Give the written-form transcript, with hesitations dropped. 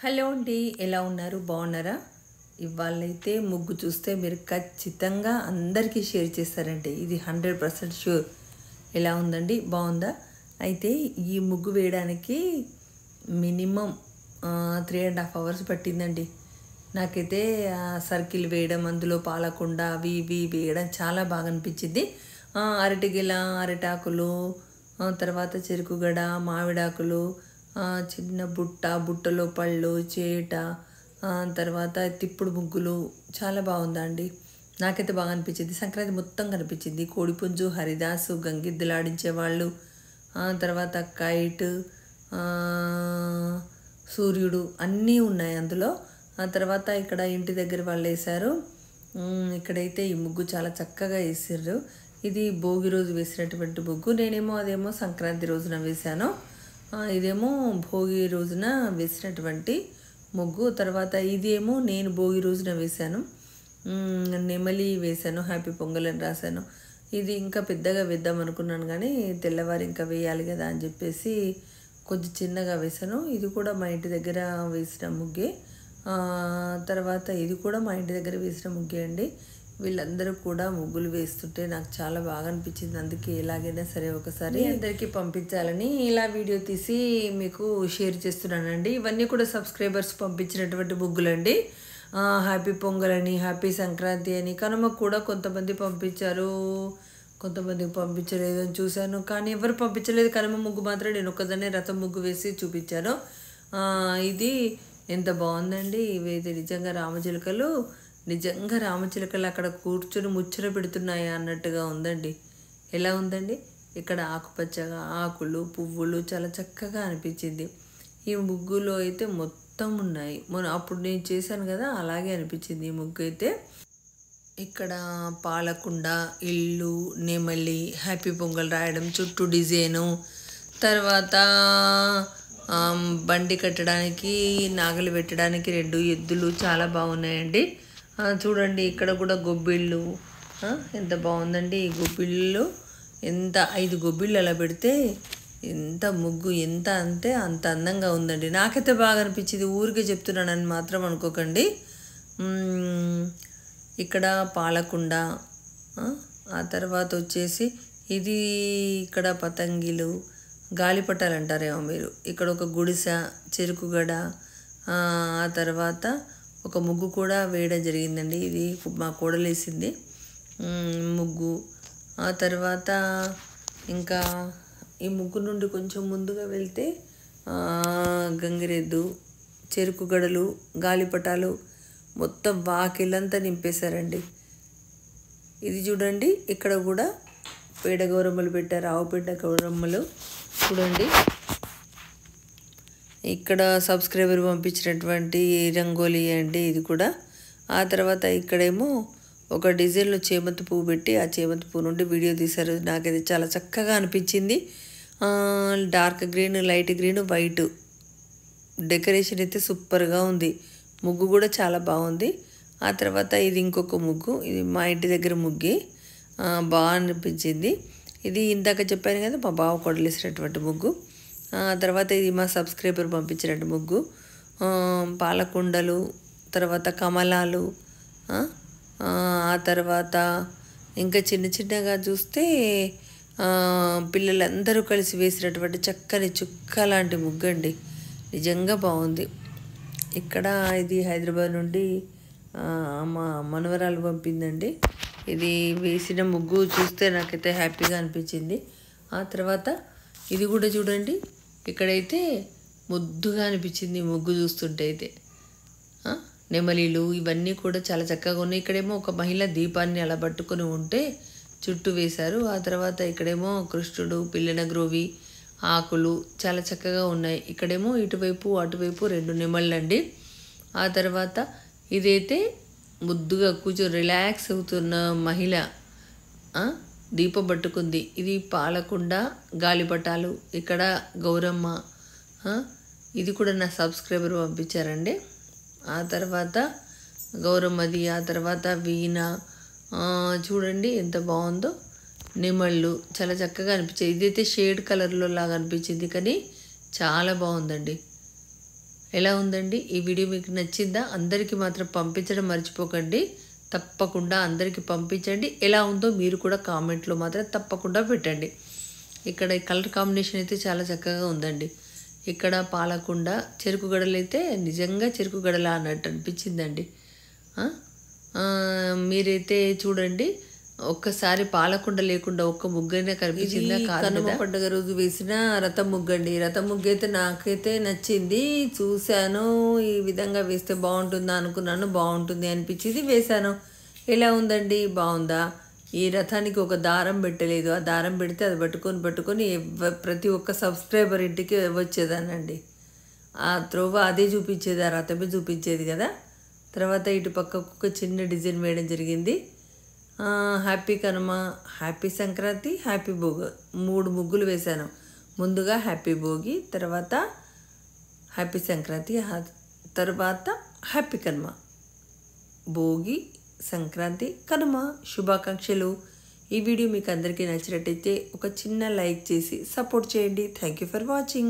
Hello అండి, ఎలా ఉన్నారు? బాగున్నారా? ఇవాళైతే ముగ్గు చూస్తే మీరు ఖచ్చితంగా అందరికీ షేర్ చేస్తారండి. ఇది 100% షూర్. ఎలా ఉందండి? బాగుందా? అయితే ఈ ముగ్గు వేయడానికి మినిమం 3.5 అవర్స్ పట్టిందండి. నాకైతే సర్కిల్ వేయడం, అందులో పాలకుండ అవి ఇవి వేయడం చాలా బాగా అనిపించింది. అరటిగెల, అరటాకులు, తర్వాత చెరుకుగడ, మామిడాకులు, చిన్న బుట్టలో పళ్ళు, చేట, తర్వాత తిప్పుడు ముగ్గులు చాలా బాగుందండి. నాకైతే బాగా అనిపించింది. సంక్రాంతి మొత్తం కనిపించింది. కోడిపుంజు, హరిదాసు, గంగిద్దులాడించేవాళ్ళు, తర్వాత కైట్, సూర్యుడు అన్నీ ఉన్నాయి అందులో. ఆ తర్వాత ఇక్కడ ఇంటి దగ్గర వాళ్ళు వేశారు. ఇక్కడైతే ఈ ముగ్గు చాలా చక్కగా వేసారు. ఇది భోగి రోజు వేసినటువంటి ముగ్గు. నేనేమో అదేమో సంక్రాంతి రోజున వేశాను. ఇదేమో భోగి రోజున వేసినటువంటి ముగ్గు. తర్వాత ఇదేమో నేను భోగి రోజున వేశాను. నెమలి వేశాను, హ్యాపీ పొంగల్ అని రాశాను. ఇది ఇంకా పెద్దగా వేద్దాం అనుకున్నాను, కానీ తెల్లవారు ఇంకా వేయాలి కదా అని చెప్పేసి కొంచెం చిన్నగా వేశాను. ఇది కూడా మా ఇంటి దగ్గర వేసిన ముగ్గే. తర్వాత ఇది కూడా మా ఇంటి దగ్గర వేసిన ముగ్గే అండి. వీళ్ళందరూ కూడా ముగ్గులు వేస్తుంటే నాకు చాలా బాగా అనిపించింది. అందుకే ఎలాగైనా సరే ఒకసారి అందరికీ పంపించాలని ఇలా వీడియో తీసి మీకు షేర్ చేస్తున్నానండి. ఇవన్నీ కూడా సబ్స్క్రైబర్స్ పంపించినటువంటి ముగ్గులండి. హ్యాపీ పొంగల్ అని, హ్యాపీ సంక్రాంతి అని, కనుమకు కూడా కొంతమంది పంపించారు, కొంతమందికి పంపించలేదు అని చూశాను. కానీ ఎవరు పంపించలేదు. కనుమ ముగ్గు మాత్రం నేను ఒక్కదాన్నే రథం ముగ్గు వేసి చూపించాను. ఇది ఎంత బాగుందండి. ఇవైతే నిజంగా రామచిలుకలు, నిజంగా రామచిలుకలు అక్కడ కూర్చొని ముచ్చట పెడుతున్నాయా అన్నట్టుగా ఉందండి. ఎలా ఉందండి? ఇక్కడ ఆకుపచ్చగా ఆకులు, పువ్వులు చాలా చక్కగా అనిపించింది. ఈ ముగ్గులో అయితే మొత్తం ఉన్నాయి. అప్పుడు నేను చేశాను కదా, అలాగే అనిపించింది ఈ ముగ్గు అయితే. ఇక్కడ పాలకుండ, ఇల్లు, నెమలి, హ్యాపీ పొంగల్ రాయడం, చుట్టూ డిజైను, తర్వాత బండి కట్టడానికి, నాగలి పెట్టడానికి 2 ఎద్దులు చాలా బాగున్నాయండి. చూడండి ఇక్కడ కూడా గొబ్బిళ్ళు, ఎంత బాగుందండి ఈ గొబ్బిళ్ళు. 5 గొబ్బిళ్ళు అలా పెడితే ఎంత ముగ్గు ఎంత అంటే అంత అందంగా ఉందండి. నాకైతే బాగా అనిపించింది. ఊరికే చెప్తున్నానని మాత్రం అనుకోకండి. ఇక్కడ పాలకుండ, ఆ తర్వాత వచ్చేసి ఇది ఇక్కడ పతంగిలు, గాలిపటాలు అంటారేమో మీరు. ఇక్కడ ఒక గుడిసె, చెరుకుగడ, ఆ తర్వాత ఒక ముగ్గు కూడా వేయడం జరిగిందండి. ఇది మా కోడలేసింది ముగ్గు. ఆ తర్వాత ఇంకా ఈ ముగ్గు నుండి కొంచెం ముందుగా వెళ్తే గంగిరెద్దు, చెరుకుగడలు, గాలిపటాలు మొత్తం వాకిలంతా నింపేశారండి. ఇది చూడండి, ఇక్కడ కూడా పేడ గౌరమ్మలు పెట్టారు, ఆవు పేడ గౌరమ్మలు. చూడండి ఇక్కడ సబ్స్క్రైబర్ పంపించినటువంటి రంగోలీ అండి ఇది కూడా. ఆ తర్వాత ఇక్కడేమో ఒక డిజైన్లో చేమంతి పువ్వు పెట్టి ఆ చేమంతి పువ్వు నుండి వీడియో తీశారు. నాకైతే చాలా చక్కగా అనిపించింది. Dark green, light green, white decoration అయితే సూపర్గా ఉంది. ముగ్గు కూడా చాలా బాగుంది. ఆ తర్వాత ఇది ఇంకొక ముగ్గు. ఇది మా ఇంటి దగ్గర ముగ్గే, బాగా అనిపించింది. ఇది ఇందాక చెప్పాను కదా, మా బావ కొడలేసినటువంటి ముగ్గు. తర్వాత ఇది మా సబ్స్క్రైబర్ పంపించినట్టు ముగ్గు. పాలకుండలు, తర్వాత కమలాలు, ఆ తర్వాత ఇంకా చిన్న చిన్నగా చూస్తే పిల్లలందరూ కలిసి వేసినటువంటి చక్కని చుక్క లాంటి ముగ్గు అండి. నిజంగా బాగుంది. ఇక్కడ ఇది హైదరాబాద్ నుండి మా మనవరాలు పంపిందండి. ఇది వేసిన ముగ్గు చూస్తే నాకైతే హ్యాపీగా అనిపించింది. ఆ తర్వాత ఇది కూడా చూడండి, ఇక్కడైతే ముద్దుగా అనిపించింది ముగ్గు చూస్తుంటే అయితే. నెమలీలు ఇవన్నీ కూడా చాలా చక్కగా ఉన్నాయి. ఇక్కడేమో ఒక మహిళ దీపాన్ని అలా పట్టుకొని ఉంటే చుట్టూ వేశారు. ఆ తర్వాత ఇక్కడేమో కృష్ణుడు, పిల్లన గ్రోవి, ఆకులు చాలా చక్కగా ఉన్నాయి. ఇక్కడేమో ఇటువైపు అటువైపు 2 నెమళ్ళండి. ఆ తర్వాత ఇదైతే ముద్దుగా కూర్చొని రిలాక్స్ అవుతున్న మహిళ దీపం పట్టుకుంది. ఇది పాలకుండ, గాలిపటాలు, ఇక్కడ గౌరమ్మ, ఇది కూడా నా సబ్స్క్రైబర్ పంపించారండి. ఆ తర్వాత గౌరమ్మది, ఆ తర్వాత వీణ, చూడండి ఎంత బాగుందో. నెమళ్ళు చాలా చక్కగా అనిపించాయి. ఇదైతే షేడ్ కలర్లో లాగా అనిపించింది, కానీ చాలా బాగుందండి. ఎలా ఉందండి ఈ వీడియో? మీకు నచ్చిందా? అందరికీ మాత్రం పంపించడం మర్చిపోకండి. తప్పకుండా అందరికీ పంపించండి. ఎలా ఉందో మీరు కూడా కామెంట్లో మాత్రం తప్పకుండా పెట్టండి. ఇక్కడ ఈ కలర్ కాంబినేషన్ అయితే చాలా చక్కగా ఉందండి. ఇక్కడ పాలకుండ, చెరుకు గడలు అయితే నిజంగా చెరుకు గడల అన్నట్టు అనిపించిందండి. మీరైతే చూడండి, ఒక్కసారి పాలకుండ లేకుండా ఒక్క ముగ్గైనా కనిపించిందా? కనుమ పండుగ రోజు వేసిన రథం ముగ్గండి. రథం ముగ్గు అయితే నాకైతే నచ్చింది. చూశాను, ఈ విధంగా వేస్తే బాగుంటుందా అనుకున్నాను. బాగుంటుంది అనిపించింది, వేశాను. ఎలా ఉందండి? బాగుందా? ఈ రథానికి ఒక దారం పెట్టలేదు. ఆ దారం పెడితే అది పట్టుకొని ప్రతి ఒక్క సబ్స్క్రైబర్ ఇంటికి వచ్చేదానండి. ఆ త్రోవ అదే చూపించేది, ఆ రథమే చూపించేది కదా. తర్వాత ఇటు పక్కకు ఒక చిన్న డిజైన్ వేయడం జరిగింది. Happy Kanuma, happy Sankranti, happy Bhogi 3 ముగ్గులు వేశాను. ముందుగా హ్యాపీ భోగి, తర్వాత హ్యాపీ సంక్రాంతి, తర్వాత హ్యాపీ కనుమ. భోగి, సంక్రాంతి, కనుమ శుభాకాంక్షలు. ఈ వీడియో మీకు అందరికీ నచ్చినట్టయితే ఒక చిన్న లైక్ చేసి సపోర్ట్ చేయండి. Thank you for watching.